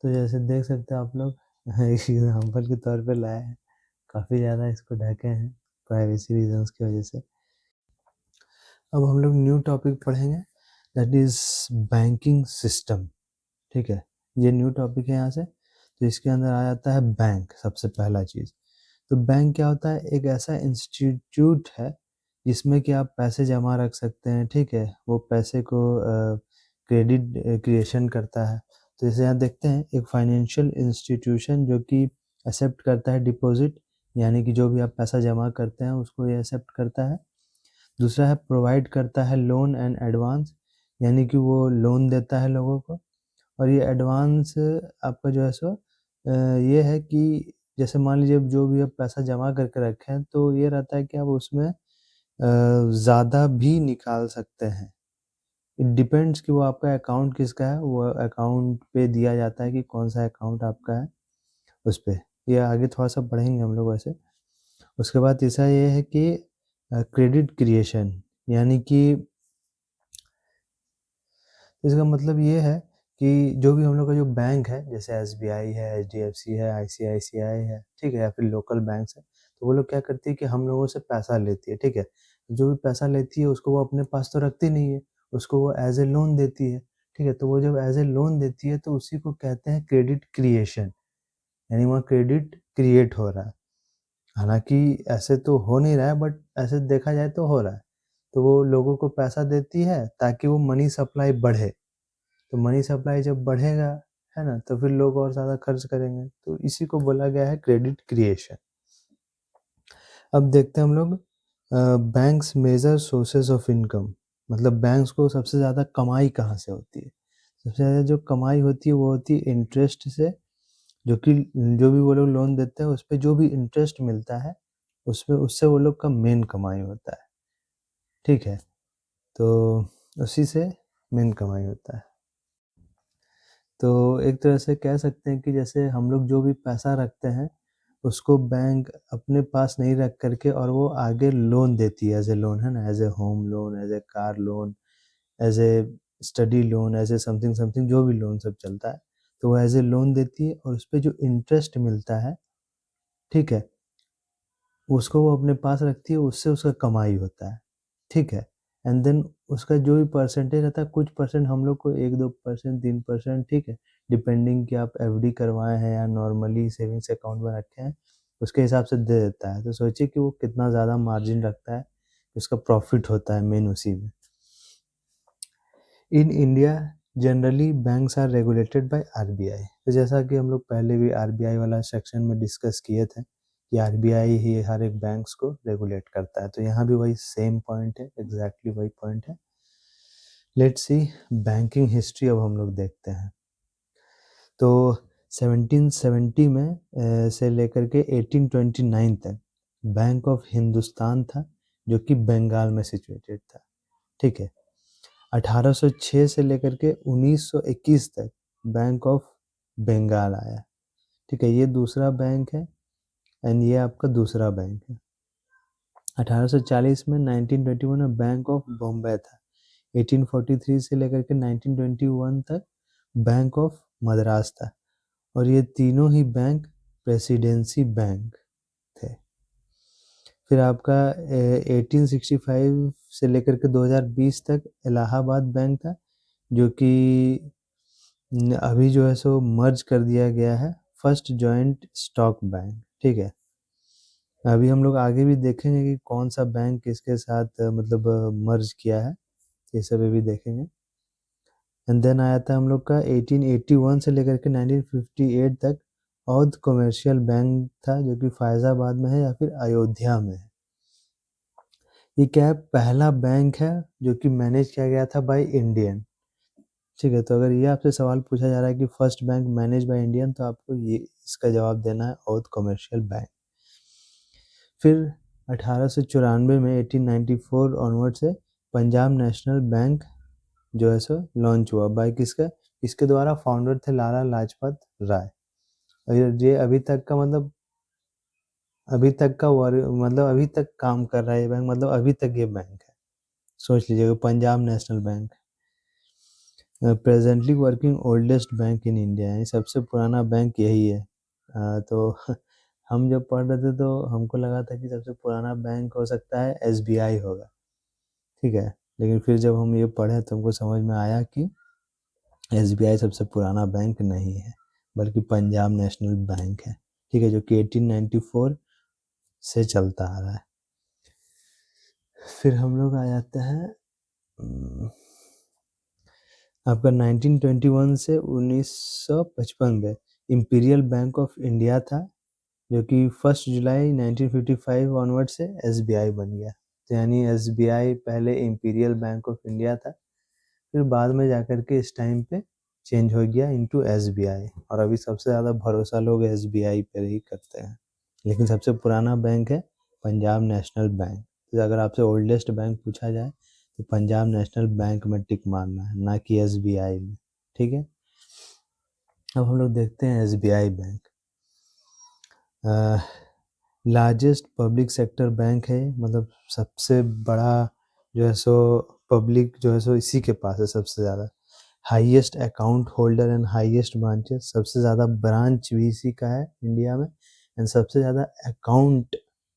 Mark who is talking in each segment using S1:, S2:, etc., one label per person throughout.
S1: तो जैसे देख सकते हैं आप लोग एक एग्जाम्पल के तौर पे लाए हैं, काफ़ी ज़्यादा इसको ढके हैं प्राइवेसी रीजंस की वजह से। अब हम लोग न्यू टॉपिक पढ़ेंगे, दैट इज़ बैंकिंग सिस्टम। ठीक है, ये न्यू टॉपिक है यहाँ से। तो इसके अंदर आ जाता है बैंक, सबसे पहला चीज़। तो बैंक क्या होता है? एक ऐसा इंस्टीट्यूट है जिसमें कि आप पैसे जमा रख सकते हैं। ठीक है, वो पैसे को क्रेडिट क्रिएशन करता है। तो जैसे यहाँ देखते हैं, एक फाइनेंशियल इंस्टीट्यूशन जो कि एक्सेप्ट करता है डिपॉजिट, यानी कि जो भी आप पैसा जमा करते हैं उसको ये एक्सेप्ट करता है। दूसरा है प्रोवाइड करता है लोन एंड एडवांस, यानी कि वो लोन देता है लोगों को। और ये एडवांस आपका जो है सो ये है कि जैसे मान लीजिए जो भी आप पैसा जमा करके रखे हैं, तो ये रहता है कि आप उसमें ज़्यादा भी निकाल सकते हैं। इट डिपेंड्स कि वो आपका अकाउंट किसका है, वो अकाउंट पे दिया जाता है कि कौन सा अकाउंट आपका है उस पे। ये आगे थोड़ा सा पढ़ेंगे हम लोग वैसे। उसके बाद तीसरा ये है कि क्रेडिट क्रिएशन, यानी कि इसका मतलब ये है कि जो भी हम लोग का जो बैंक है, जैसे एसबीआई है, एचडीएफसी है, आईसीआईसीआई है, ठीक है, या फिर लोकल बैंक्स है, तो वो लोग क्या करती है कि हम लोगों से पैसा लेती है। ठीक है, जो भी पैसा लेती है उसको वो अपने पास तो रखती नहीं है, उसको वो एज ए लोन देती है। ठीक है, तो वो जब एज ए लोन देती है तो उसी को कहते हैं क्रेडिट क्रिएशन, यानी वहाँ क्रेडिट क्रिएट हो रहा है। हालांकि ऐसे तो हो नहीं रहा है, बट ऐसे देखा जाए तो हो रहा है। तो वो लोगों को पैसा देती है ताकि वो मनी सप्लाई बढ़े। तो मनी सप्लाई जब बढ़ेगा, है ना, तो फिर लोग और ज़्यादा खर्च करेंगे। तो इसी को बोला गया है क्रेडिट क्रिएशन। अब देखते हैं हम लोग banks major sources of income, मतलब बैंक्स को सबसे ज़्यादा कमाई कहाँ से होती है? सबसे ज़्यादा जो कमाई होती है वो होती है इंटरेस्ट से, जो कि जो भी वो लोग लोन देते हैं उस पे जो भी इंटरेस्ट मिलता है उसमें, उससे वो लोग का मेन कमाई होता है। ठीक है, तो उसी से मेन कमाई होता है। तो एक तरह से कह सकते हैं कि जैसे हम लोग जो भी पैसा रखते हैं उसको बैंक अपने पास नहीं रख करके और वो आगे लोन देती है, एज ए लोन, है ना, as a home loan, as a car loan, as a study loan, as a something something, जो भी लोन सब चलता है, तो वो एज ए लोन देती है और उस पर जो इंटरेस्ट मिलता है, ठीक है, उसको वो अपने पास रखती है, उससे उसका कमाई होता है। ठीक है, एंड देन उसका जो भी परसेंटेज रहता है, कुछ परसेंट हम लोग को 1-2%, 3%, ठीक है, डिपेंडिंग कि आप एफडी करवाए हैं या नॉर्मली सेविंग्स अकाउंट में रखे हैं, उसके हिसाब से दे देता है। तो सोचिए कि वो कितना ज़्यादा मार्जिन रखता है, उसका प्रॉफिट होता है मेन उसी में। In India generally banks are regulated by RBI. तो जैसा कि हम लोग पहले भी आरबीआई वाला सेक्शन में डिस्कस किए थे कि आरबीआई ही हर एक बैंक्स को रेगुलेट करता है, तो यहाँ भी वही सेम पॉइंट है, एग्जैक्टली वही पॉइंट है। लेट्स सी बैंकिंग हिस्ट्री अब हम लोग देखते हैं। तो 1770 में से लेकर के 1829 तक बैंक ऑफ हिंदुस्तान था, जो कि बंगाल में सिचुएटेड था। ठीक है, 1806 से लेकर के 1921 तक बैंक ऑफ बंगाल आया। ठीक है, ये दूसरा बैंक है एंड ये आपका दूसरा बैंक है। 1840 में 1921 में बैंक ऑफ बॉम्बे था। 1843 से लेकर के 1921 तक बैंक ऑफ मद्रास था। और ये तीनों ही बैंक प्रेसिडेंसी बैंक थे। फिर आपका 1865 से लेकर के 2020 तक इलाहाबाद बैंक था, जो कि अभी जो है सो मर्ज कर दिया गया है फर्स्ट जॉइंट स्टॉक बैंक। ठीक है, अभी हम लोग आगे भी देखेंगे कि कौन सा बैंक किसके साथ मतलब मर्ज किया है, ये सब भी देखेंगे। एंड देन आया था हम लोग का 1881 से लेकर के 1958 तक औध कमर्शियल बैंक था, जो कि फैजाबाद में है या फिर अयोध्या में है। ये क्या है? पहला बैंक है जो कि मैनेज किया गया था बाय इंडियन। ठीक है, तो अगर ये आपसे सवाल पूछा जा रहा है कि first bank manage by Indian, तो आपको ये इसका जवाब देना है औध कमर्शियल बैंक। फिर 1894 में 1894 ऑनवर्ड से पंजाब नेशनल बैंक जो है सो लॉन्च हुआ बाय किसका? इसके द्वारा फाउंडर थे लाला लाजपत राय। और ये अभी तक का मतलब अभी तक का मतलब अभी तक काम कर रहा है ये बैंक, मतलब अभी तक ये बैंक है। सोच लीजिएगा, Punjab National bank. Presently working oldest bank in India है, सबसे पुराना बैंक यही है। तो हम जब पढ़ रहे थे तो हमको लगा था कि सबसे पुराना बैंक हो सकता है एसबीआई होगा, ठीक है। लेकिन फिर जब हम ये पढ़े तो हमको समझ में आया कि एसबीआई सबसे पुराना बैंक नहीं है, बल्कि पंजाब नेशनल बैंक है, ठीक है, जो कि 1894 से चलता आ रहा है। फिर हम लोग आ जाते हैं आपका 1921 से 1955 में इंपीरियल बैंक ऑफ इंडिया था, जो कि 1 जुलाई 1955 ऑनवर्ड से एसबीआई बन गया। तो यानी एसबीआई पहले इंपीरियल बैंक ऑफ इंडिया था, फिर बाद में जाकर के इस टाइम पे चेंज हो गया इनटू एसबीआई, और अभी सबसे ज़्यादा भरोसा लोग एसबीआई पर ही करते हैं। लेकिन सबसे पुराना बैंक है पंजाब नेशनल बैंक। तो अगर आपसे ओल्डेस्ट बैंक पूछा जाए तो पंजाब नेशनल बैंक में टिक मारना है, ना कि एसबीआई में, ठीक है। अब हम लोग देखते हैं SBI bank. Largest public sector bank है, मतलब सबसे बड़ा जो है सो पब्लिक जो है सो इसी के पास है सबसे ज़्यादा। Highest account holder and highest branches, सबसे ज़्यादा ब्रांच भी इसी का है इंडिया में, एंड सबसे ज़्यादा अकाउंट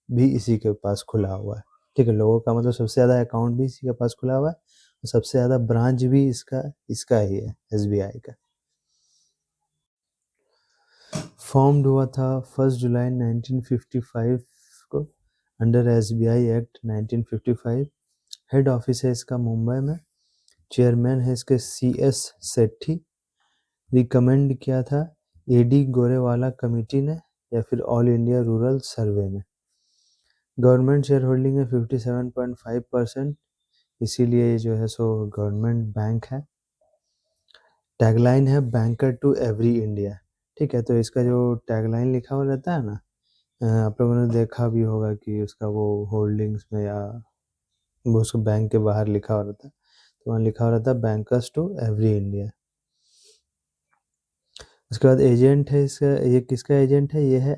S1: भी इसी के पास खुला हुआ है, ठीक है। लोगों का मतलब सबसे ज़्यादा अकाउंट भी इसी के पास खुला हुआ है, और सबसे ज़्यादा ब्रांच भी इसका ही है, एसबीआई का। फॉर्म्ड हुआ था 1 जुलाई 1955 को under SBI act 1955। Head office है इसका मुंबई में। चेयरमैन है इसके CS सेठी। रिकमेंड किया था एडी गोरेवाला कमेटी ने या फिर ऑल इंडिया रूरल सर्वे ने। गवर्नमेंट शेयर होल्डिंग है 57.5%, इसीलिए ये जो है सो गवर्नमेंट बैंक है। टैगलाइन है बैंकर टू एवरी इंडिया, ठीक है। तो इसका जो टैगलाइन लिखा हुआ रहता है ना, आप लोगों ने देखा भी होगा कि उसका वो होल्डिंग्स में या वो उसको बैंक के बाहर लिखा हुआ रहता है, तो वहाँ लिखा हुआ रहता है बैंकर्स टू एवरी इंडिया। उसके बाद एजेंट है इसका, ये किसका एजेंट है, ये है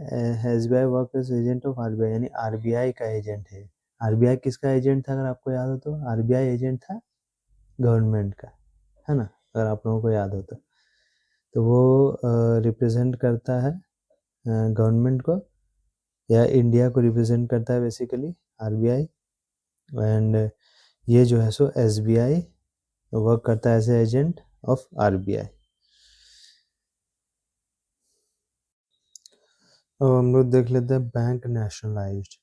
S1: SBI work as agent of RBI, यानी आरबीआई का एजेंट है। आरबीआई किसका एजेंट था, अगर आपको याद हो तो आरबीआई एजेंट था गवर्नमेंट का, है ना, अगर आप लोगों को याद हो तो वो रिप्रेजेंट करता है गवर्नमेंट को या इंडिया को रिप्रेजेंट करता है बेसिकली आरबीआई। एंड ये जो है सो एसबीआई वर्क करता है as a agent of RBI. अब हम लोग देख लेते हैं बैंक नेशनलाइज्ड।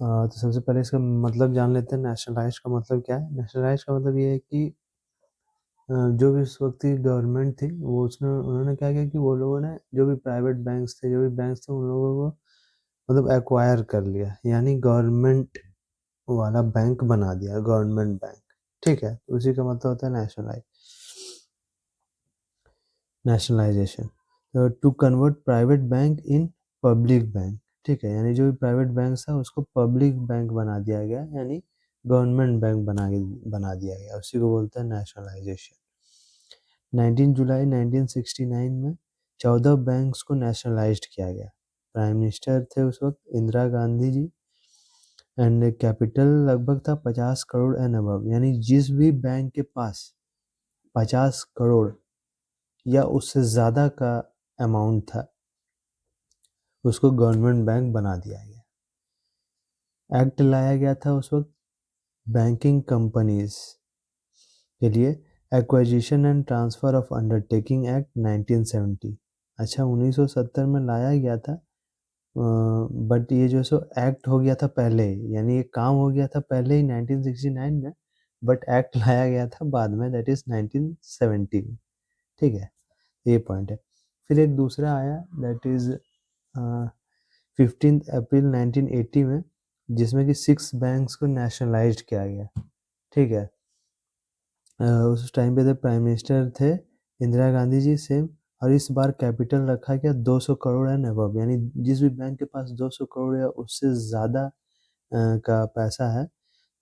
S1: तो सबसे पहले इसका मतलब जान लेते हैं, नेशनलाइज्ड का मतलब क्या है। नेशनलाइज्ड का मतलब ये है कि जो भी उस वक्त की गवर्नमेंट थी वो उन्होंने क्या किया कि वो लोगों ने जो भी प्राइवेट बैंक्स थे, जो भी बैंक्स थे, उन लोगों को मतलब एक्वायर कर लिया, यानी गवर्नमेंट वाला बैंक बना दिया, गवर्नमेंट बैंक, ठीक है। तो उसी का मतलब होता है nationalisation. To convert private bank in public bank, ठीक है, यानी जो भी प्राइवेट बैंक था उसको पब्लिक बैंक बना दिया गया, यानी गवर्नमेंट बैंक बना दिया गया, उसी को बोलते हैं नेशनलाइजेशन। 19 जुलाई 1969 में 14 बैंक्स को नेशनलाइज्ड किया गया। प्राइम मिनिस्टर थे उस वक्त इंदिरा गांधी जी, एंड कैपिटल लगभग था 50 करोड़ एंड अबव, यानी जिस भी बैंक के पास 50 करोड़ या उससे ज़्यादा का अमाउंट था उसको गवर्नमेंट बैंक बना दिया गया। एक्ट लाया गया था उस वक्त बैंकिंग कंपनीज के लिए, acquisition and transfer of undertaking act 1970। अच्छा, 1970 में लाया गया था, बट ये जो सो एक्ट हो गया था पहले, यानी ये काम हो गया था पहले ही 1969 में, बट एक्ट लाया गया था बाद में, दैट इज़ 1970 में, ठीक है। ये पॉइंट है। फिर एक दूसरा आया दैट इज़ 15 अप्रैल 1980 में, जिसमें कि 6 बैंक्स को नेशनलाइज्ड किया गया, ठीक है। उस टाइम पे थे प्राइम मिनिस्टर थे इंदिरा गांधी जी सेम, और इस बार कैपिटल रखा गया 200 करोड़ एंड अबव, यानी जिस भी बैंक के पास 200 करोड़ या उससे ज़्यादा का पैसा है,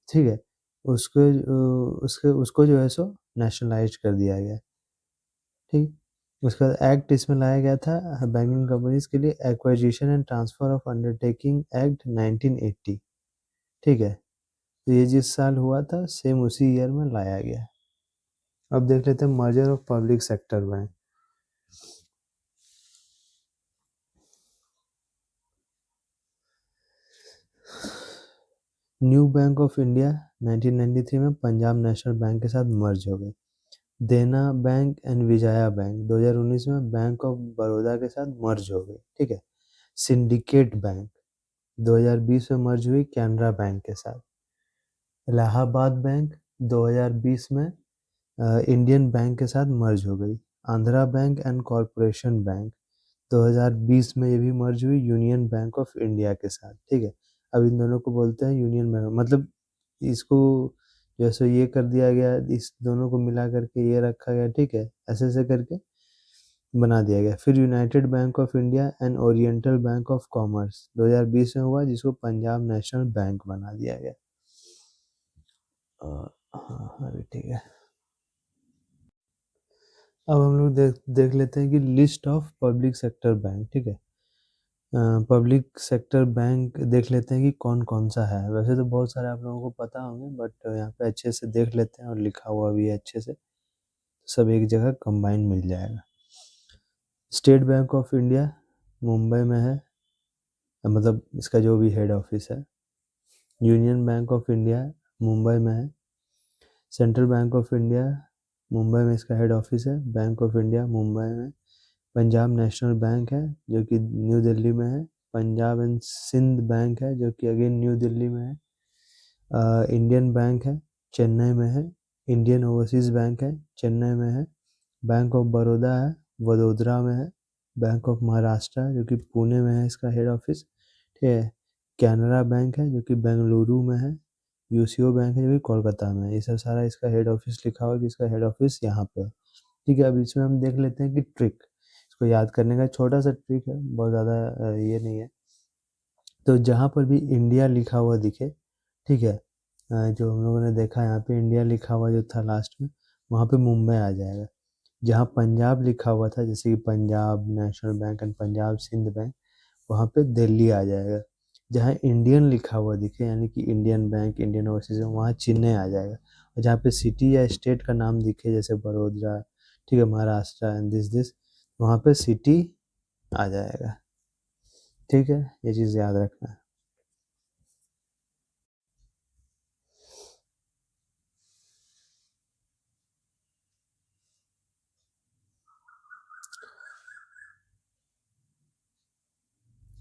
S1: ठीक है, उसको जो है सो नेशनलाइज कर दिया गया, ठीक। उसके बाद एक्ट इसमें लाया गया था बैंकिंग कंपनीज के लिए, acquisition and transfer of undertaking act 1980, ठीक है। तो ये जिस साल हुआ था सेम उसी ईयर में लाया गया। अब देख लेते हैं merger of public sector bank. New bank of India 1993 में पंजाब नेशनल बैंक के साथ मर्ज हो गई। देना बैंक एंड विजया बैंक 2019 में बैंक ऑफ बड़ौदा के साथ मर्ज हो गई। ठीक है। सिंडिकेट बैंक 2020 में मर्ज हुई कैनरा बैंक के साथ। इलाहाबाद बैंक 2020 में इंडियन बैंक के साथ मर्ज हो गई। Andhra bank and corporation bank 2020 में ये भी मर्ज हुई यूनियन बैंक ऑफ इंडिया के साथ। ठीक है। अब इन दोनों को बोलते हैं यूनियन बैंक, मतलब इसको जैसे ये कर दिया गया, इस दोनों को मिला करके ये रखा गया। ठीक है, ऐसे ऐसे करके बना दिया गया। फिर United bank of India and oriental bank of commerce 2020 में हुआ, जिसको पंजाब नेशनल बैंक बना दिया गया। हाँ अभी ठीक है। अब हम लोग देख लेते हैं कि list of public sector bank. ठीक है, पब्लिक सेक्टर बैंक देख लेते हैं कि कौन कौन सा है। वैसे तो बहुत सारे आप लोगों को पता होंगे, बट यहाँ पे अच्छे से देख लेते हैं, और लिखा हुआ भी है अच्छे से, सब एक जगह कंबाइन मिल जाएगा। State bank of India Mumbai में है, मतलब इसका जो भी हेड ऑफिस है। Union bank of India Mumbai में है। Central bank of India Mumbai में इसका हेड ऑफिस है। बैंक ऑफ इंडिया मुंबई में। पंजाब नेशनल बैंक है जो कि न्यू दिल्ली में है। पंजाब एंड सिंध बैंक है जो कि अगेन न्यू दिल्ली में है। इंडियन बैंक है, चेन्नई में है। इंडियन ओवरसीज बैंक है, चेन्नई में है। बैंक ऑफ बड़ौदा है, वडोदरा में है। बैंक ऑफ महाराष्ट्र जो कि पुणे में है इसका हेड ऑफिस। ठीक है। कैनरा बैंक है जो कि बेंगलुरु में है। यूसीओ बैंक है जो कि कोलकाता में है। ये सब सारा इसका हेड ऑफिस लिखा हुआ है कि इसका हेड ऑफिस यहाँ पे है। ठीक है। अब इसमें हम देख लेते हैं कि ट्रिक, इसको याद करने का छोटा सा ट्रिक है, बहुत ज़्यादा ये नहीं है। तो जहाँ पर भी इंडिया लिखा हुआ दिखे, ठीक है, जो हम लोगों ने देखा यहाँ पे इंडिया लिखा हुआ जो था लास्ट में, वहाँ पे मुंबई आ जाएगा। जहाँ पंजाब लिखा हुआ था, जैसे कि Punjab National Bank and Punjab Sindh Bank, वहाँ पे दिल्ली आ जाएगा। जहाँ इंडियन लिखा हुआ दिखे, यानी कि इंडियन बैंक, इंडियन ओवरसीज, वहाँ चेन्नई आ जाएगा। और जहाँ पे सिटी या स्टेट का नाम दिखे, जैसे बड़ोदरा, ठीक है, महाराष्ट्र एंड दिस, वहाँ पे सिटी आ जाएगा। ठीक है, ये चीज़ याद रखना है।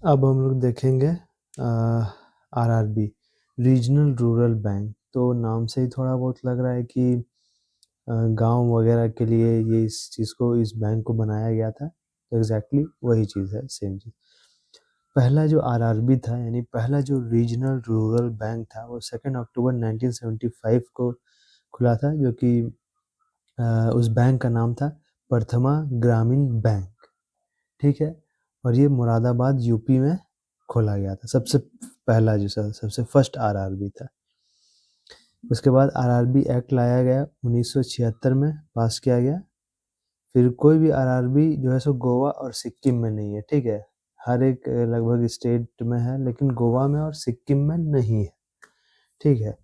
S1: अब हम लोग देखेंगे आरआरबी, रीजनल रूरल बैंक। तो नाम से ही थोड़ा बहुत लग रहा है कि गांव वगैरह के लिए ये इस चीज़ को, इस बैंक को बनाया गया था। तो एग्जैक्टली वही चीज़ है, सेम चीज़। पहला जो आरआरबी था, यानी पहला जो रीजनल रूरल बैंक था, वो 2 अक्टूबर 1975 को खुला था, जो कि उस बैंक का नाम था प्रथमा ग्रामीण बैंक। ठीक है। और ये मुरादाबाद यूपी में खोला गया था, सबसे पहला जो सबसे फर्स्ट आरआरबी था। उसके बाद आरआरबी एक्ट लाया गया 1976 में, पास किया गया। फिर कोई भी आरआरबी जो है सो गोवा और सिक्किम में नहीं है। ठीक है, हर एक लगभग स्टेट में है, लेकिन गोवा में और सिक्किम में नहीं है। ठीक है।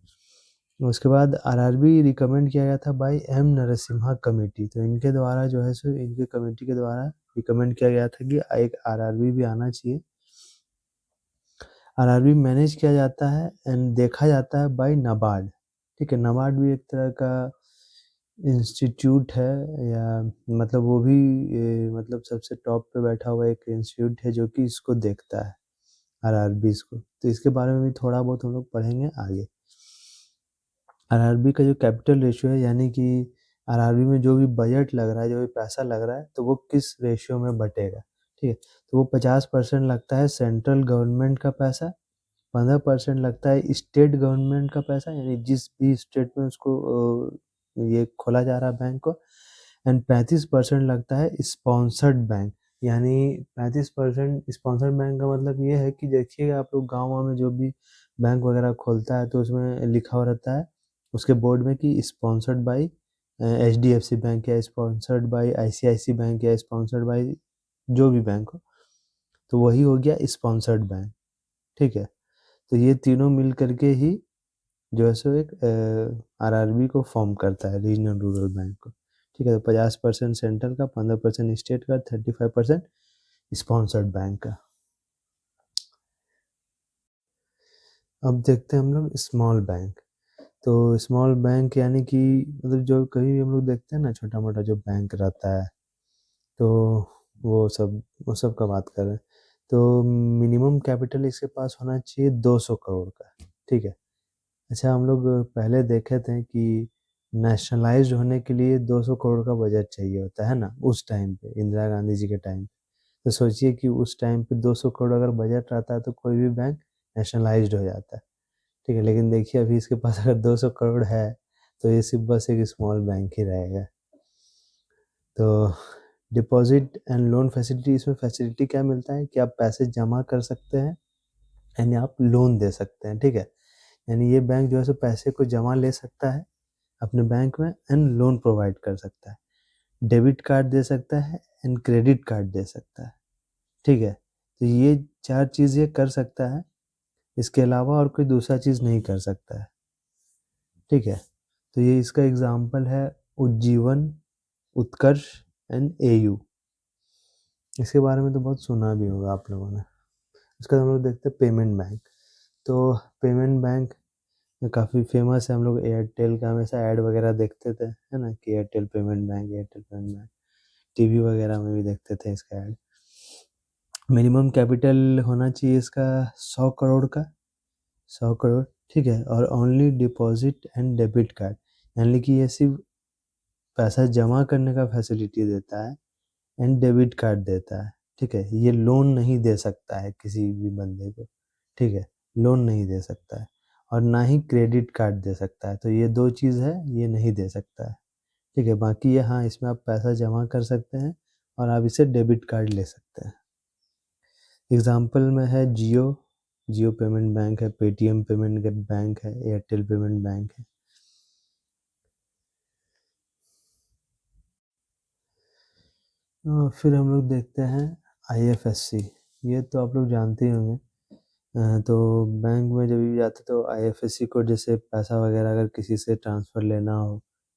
S1: उसके बाद आरआरबी रिकमेंड किया गया था बाय एम नरसिम्हा कमेटी। तो इनके द्वारा जो है सो, इनके कमेटी के द्वारा रिकमेंड किया गया था कि एक आरआरबी भी आना चाहिए। आरआरबी मैनेज किया जाता है एंड देखा जाता है बाय नाबार्ड। ठीक है, नाबार्ड भी एक तरह का इंस्टीट्यूट है, या मतलब वो भी मतलब सबसे टॉप पे बैठा हुआ एक इंस्टीट्यूट है जो कि इसको देखता है, आरआरबीज को। तो इसके बारे में भी थोड़ा बहुत हम लोग पढ़ेंगे आगे। आरआरबी का जो कैपिटल रेशियो है, यानी कि आरआरबी में जो भी बजट लग रहा है, जो भी पैसा लग रहा है, तो वो किस रेशियो में बटेगा। ठीक है, तो वो 50% लगता है सेंट्रल गवर्नमेंट का पैसा, 15% लगता है स्टेट गवर्नमेंट का पैसा, यानी जिस भी स्टेट में उसको ये खोला जा रहा है बैंक को, एंड 35% लगता है स्पॉन्सर्ड बैंक। यानी 35% स्पॉन्सर्ड बैंक का मतलब ये है कि देखिएगा आप लोग गाँव में जो भी बैंक वगैरह खोलता है, तो उसमें लिखा हुआ रहता है उसके बोर्ड में कि स्पॉन्सर्ड बाई एचडीएफसी बैंक, या स्पॉन्सर्ड बाई आईसीआईसी बैंक, या स्पॉन्सर्ड बाई जो भी बैंक हो, तो वही हो गया स्पॉन्सर्ड बैंक। ठीक है, तो ये तीनों मिल करके ही जो है सो एक आरआरबी को फॉर्म करता है, रीजनल रूरल बैंक को। ठीक है, तो 50% सेंट्रल का, 15% स्टेट का, 35% स्पॉन्सर्ड बैंक का। अब देखते हैं हम लोग स्मॉल बैंक। तो स्मॉल बैंक यानी कि मतलब जो कहीं भी हम लोग देखते हैं ना छोटा मोटा जो बैंक रहता है, तो वो सब का बात कर रहे हैं। तो मिनिमम कैपिटल इसके पास होना चाहिए 200 करोड़ का। ठीक है। अच्छा, हम लोग पहले देखे थे कि नेशनलाइज्ड होने के लिए 200 करोड़ का बजट चाहिए होता है ना, उस टाइम पे इंदिरा गांधी जी के टाइम। तो सोचिए कि उस टाइम पे 200 करोड़ अगर बजट रहता है तो कोई भी बैंक नेशनलाइज्ड हो जाता है। ठीक है, लेकिन देखिए अभी इसके पास अगर 200 करोड़ है तो ये सिर्फ बस एक स्मॉल बैंक ही रहेगा। तो डिपॉजिट एंड लोन फैसिलिटी, इसमें फैसिलिटी क्या मिलता है कि आप पैसे जमा कर सकते हैं यानी आप लोन दे सकते हैं। ठीक है, यानी ये बैंक जो है सो पैसे को जमा ले सकता है अपने बैंक में एंड लोन प्रोवाइड कर सकता है, डेबिट कार्ड दे सकता है एंड क्रेडिट कार्ड दे सकता है। ठीक है, तो ये 4 चीज़ ये कर सकता है, इसके अलावा और कोई दूसरा चीज़ नहीं कर सकता है। ठीक है, तो ये इसका एग्जाम्पल है उज्जीवन, उत्कर्ष एंड एयू। इसके बारे में तो बहुत सुना भी होगा आप लोगों ने। उसका हम लोग देखते हैं पेमेंट बैंक। तो पेमेंट बैंक काफ़ी फेमस है, हम लोग एयरटेल का हमेशा ऐड वगैरह देखते थे, है ना, कि Airtel payment bank, Airtel payment bank. TV वगैरह में भी देखते थे इसका ऐड। मिनिमम कैपिटल होना चाहिए इसका 100 करोड़ का, 100 करोड़। ठीक है, और only deposit and debit card, यानी कि ये सिर्फ पैसा जमा करने का फैसिलिटी देता है एंड डेबिट कार्ड देता है। ठीक है, ये लोन नहीं दे सकता है किसी भी बंदे को। ठीक है, लोन नहीं दे सकता है और ना ही क्रेडिट कार्ड दे सकता है। तो ये 2 चीज़ है, ये नहीं दे सकता है। ठीक है, बाकी ये हाँ, इसमें आप पैसा जमा कर सकते हैं और आप इसे डेबिट कार्ड ले सकते हैं। एग्जाम्पल में है जियो, जियो पेमेंट बैंक है, पेटीएम पेमेंट बैंक है, एयरटेल पेमेंट बैंक है। फिर हम लोग देखते हैं आईएफएससी। ये तो आप लोग जानते ही होंगे। तो बैंक में जब भी जाते तो आईएफएससी कोड, जैसे पैसा वगैरह अगर किसी से ट्रांसफ़र लेना हो,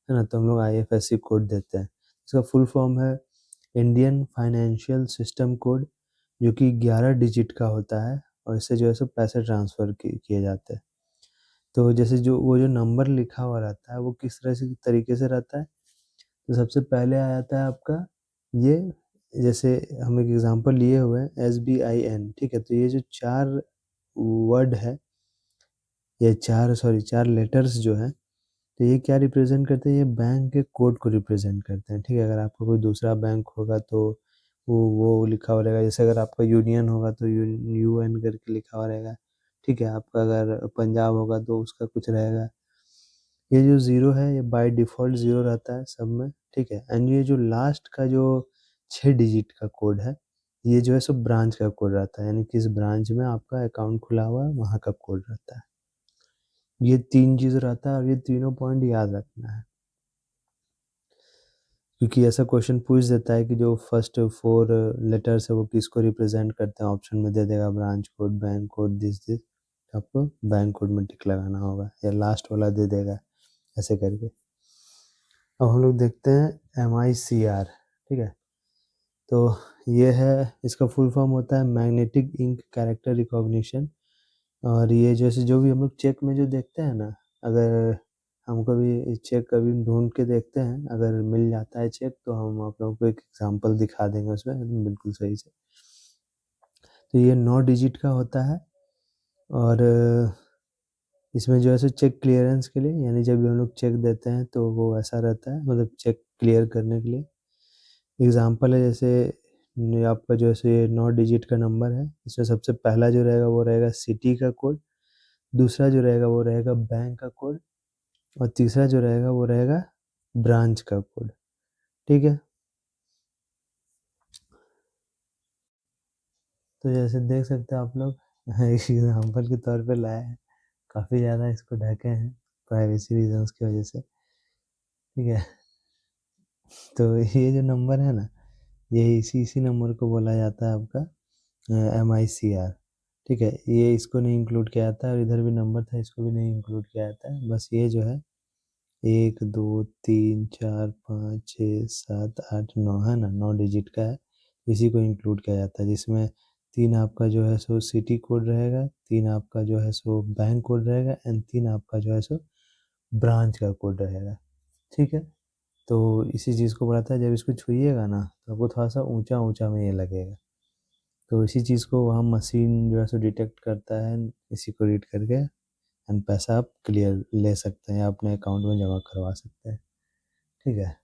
S1: है ना, तो हम लोग आईएफएससी कोड देते हैं। इसका फुल फॉर्म है इंडियन फाइनेंशियल सिस्टम कोड, जो कि 11 डिजिट का होता है और इससे जो है सो पैसे ट्रांसफ़र किए जाते हैं। तो जैसे जो वो जो नंबर लिखा हुआ रहता है वो किस तरह से तरीके से रहता है, तो सबसे पहले आ जाता है आपका ये, जैसे हम एक एग्जांपल लिए हुए हैं SBIN। ठीक है, तो ये जो 4 वर्ड है, ये 4 लेटर्स जो हैं, तो ये क्या रिप्रेजेंट करते हैं, ये बैंक के कोड को रिप्रेजेंट करते हैं। ठीक है, अगर आपका कोई दूसरा बैंक होगा तो वो लिखा हुआ रहेगा, जैसे अगर आपका यूनियन होगा तो यूएन करके लिखा हुआ रहेगा। ठीक है, आपका अगर पंजाब होगा तो उसका कुछ रहेगा। ये जो ज़ीरो है ये बाय डिफ़ॉल्ट ज़ीरो रहता है सब में। ठीक है, एंड ये जो लास्ट का जो 6 डिजिट का कोड है, ये जो है सो ब्रांच का कोड रहता है, यानी किस ब्रांच में आपका अकाउंट खुला हुआ है वहाँ का कोड रहता है। ये 3 चीज़ रहता है और ये तीनों पॉइंट याद रखना है, क्योंकि ऐसा क्वेश्चन पूछ देता है कि जो फर्स्ट 4 लेटर्स है वो किसको रिप्रेजेंट करते हैं। ऑप्शन में दे देगा branch code, bank code, this, आपको बैंक कोड में टिक लगाना होगा, या लास्ट वाला दे देगा ऐसे करके। अब हम लोग देखते हैं MICR। ठीक है, तो ये है, इसका फुल फॉर्म होता है मैग्नेटिक इंक कैरेक्टर रिकॉग्निशन। और ये जैसे जो भी हम लोग चेक में जो देखते हैं ना, अगर हम कभी चेक कभी ढूंढ के देखते हैं, अगर मिल जाता है चेक तो हम आप लोगों को एक एग्जांपल दिखा देंगे उसमें एकदम बिल्कुल सही से। तो ये 9 डिजिट का होता है और इसमें जो है सो चेक क्लियरेंस के लिए, यानी जब भी हम लोग चेक देते हैं तो वो ऐसा रहता है, मतलब चेक क्लियर करने के लिए। एग्जाम्पल है जैसे आपका जो है सो ये 9 डिजिट का नंबर है, इसमें सबसे पहला जो रहेगा वो रहेगा सिटी का कोड, दूसरा जो रहेगा वो रहेगा बैंक का कोड और तीसरा जो रहेगा वो रहेगा ब्रांच का कोड। ठीक है, तो जैसे देख सकते हैं आप लोग एक एग्जाम्पल के तौर पे लाया है, काफ़ी ज़्यादा इसको ढके हैं प्राइवेसी रीजंस की वजह से। ठीक है, तो ये जो नंबर है ना, ये इसी इसी नंबर को बोला जाता है आपका MICR। ठीक है, ये इसको नहीं इंक्लूड किया जाता है, और इधर भी नंबर था, इसको भी नहीं इंक्लूड किया जाता है। बस ये जो है 1 2 3 4 5 6 7 8 9 है ना, 9 डिजिट का है, इसी को इंक्लूड किया जाता है, जिसमें 3 आपका जो है सो सिटी कोड रहेगा, 3 आपका जो है सो बैंक कोड रहेगा, एंड 3 आपका जो है सो ब्रांच का कोड रहेगा। ठीक है, तो इसी चीज़ को बढ़ाता है, जब इसको छुइएगा ना तो आपको थोड़ा सा ऊंचा ऊंचा में ये लगेगा, तो इसी चीज़ को वहाँ मशीन जो है सो डिटेक्ट करता है, इसी को रीड करके एंड पैसा आप क्लियर ले सकते हैं, अपने अकाउंट में जमा करवा सकते हैं। ठीक है।